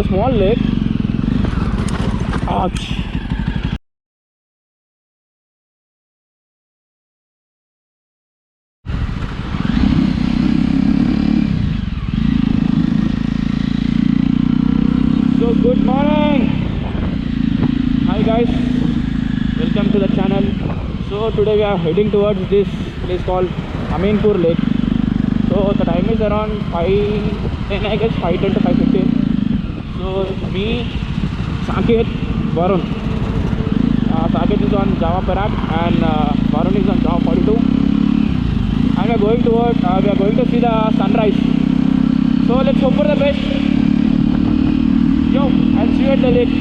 a small lake. Ouch. So good morning. Hi guys, welcome to the channel. So today we are heading towards this place called Ameenpur lake. So the time is around 5:10, I guess 5:10 to 5:15. So me, Saket, Varun. Saket is on JAWA Perak and Varun is on JAWA 42. And we are going to see the sunrise. So let's hope for the best. Yo, I'll see you at the lake.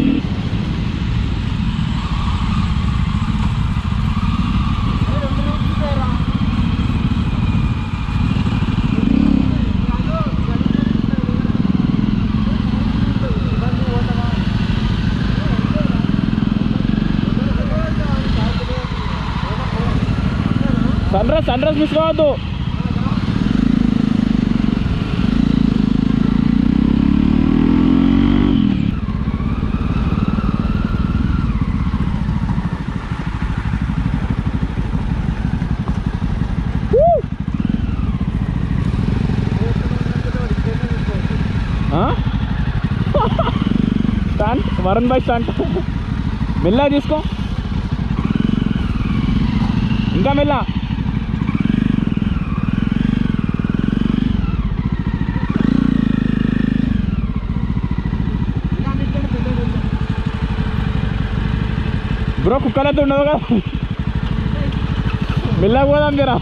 Sunrise miss కావద్దు. Stunt Varun by stunt. మెల్ల తీసుకో, ఇంకా మెల్ల. Bro కుక్కలైతే ఉండవు కదా, మెల్లగా పోదాం జరా.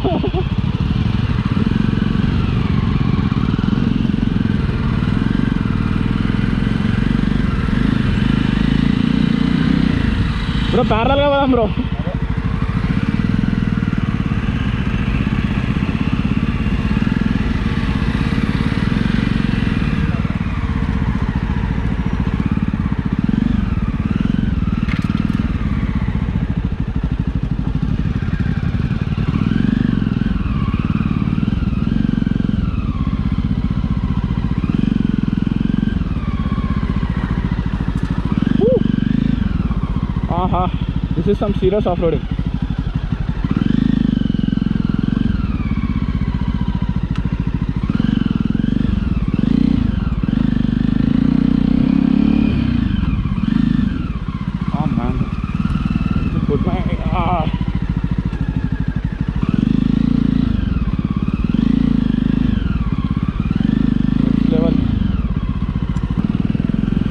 బ్రో ప్యారలల్గా పోదాం bro. This is some serious off-roading. Oh man, just put my next level.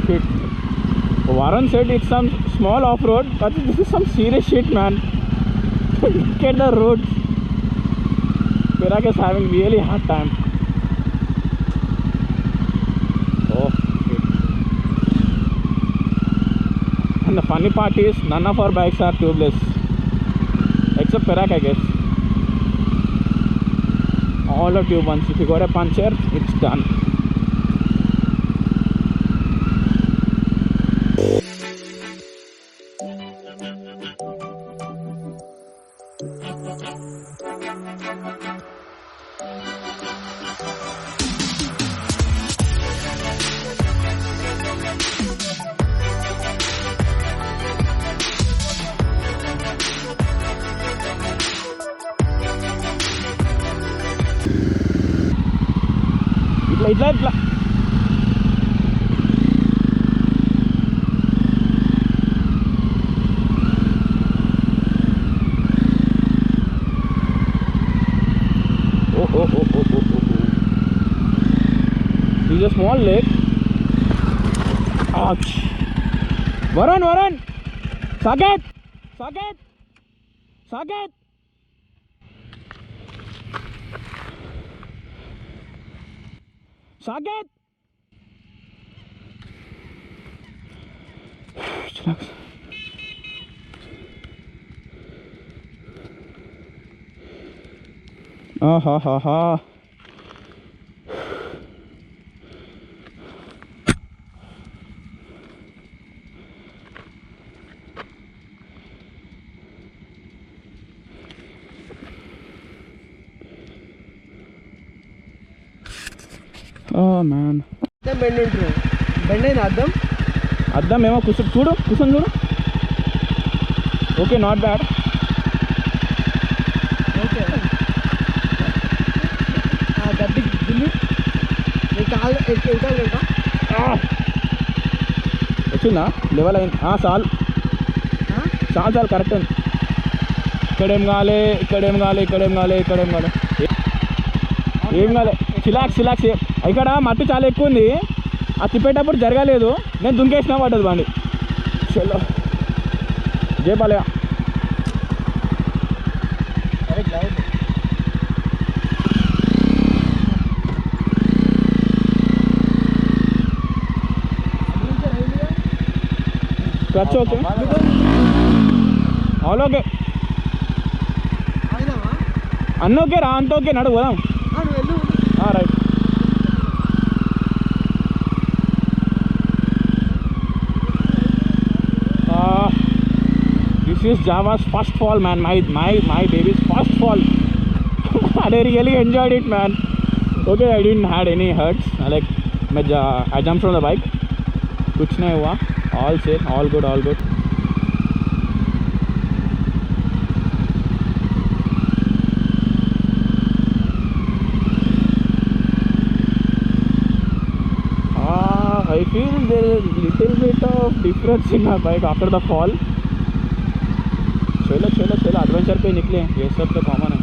Shit. Varun said it's some small off-road, but this is some serious shit, man. Look at the roads. Perak is having really hard time. Oh shit. And the funny part is none of our bikes are tubeless except Perak, I guess. All are tube ones. If you got a puncture, it's done. ఇట్లా This is a small lake. Ouch. Varun, Saket. Relax. Ha. Oh man. The bend bend అయింది అద్దం. అద్దం ఏమో కూర్చొని చూడు. Okay, not bad. Okay, గడ్డి గిల్లి నీ కాళ్ళు ఎక్కాలి కదా. వచ్చిందా? లెవెల్ అయింది. చాలు కరెక్ట్ అయింది. ఇక్కడేం కాలే. ఏం కాలే. చిలాక్స్. ఇక్కడ మట్టి చాలా ఎక్కువ ఉంది. ఆ తిప్పేటప్పుడు జరగలేదు. నేను దుంకేసినా పడ్డది బండి. చలో జయపాలయ. క్లచ్ ఓకే, ఆల్ ఓకే, అన్న ఓకే రా, అంత ఓకే. నడు పోదాం. Right. This is JAWA's first fall, man. My baby's first fall. And I really enjoyed it, man. Okay, I didn't had any hurts. Like I jumped from the bike. Kuch nahi hua. All safe, all good. I feel there is little bit of difference in my bike after the fall. चलो adventure पे निकले. ये सब तो common है.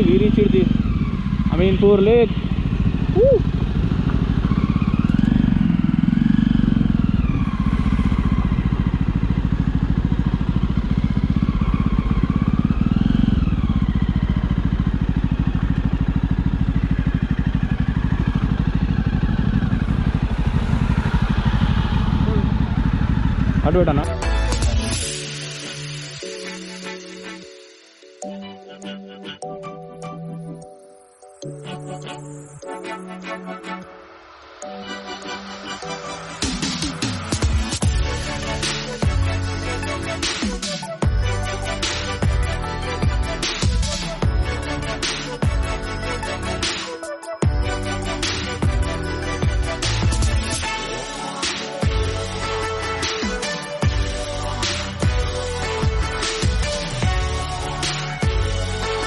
We reached the Ameenpur lake. Woo! అటు పెట్టనా?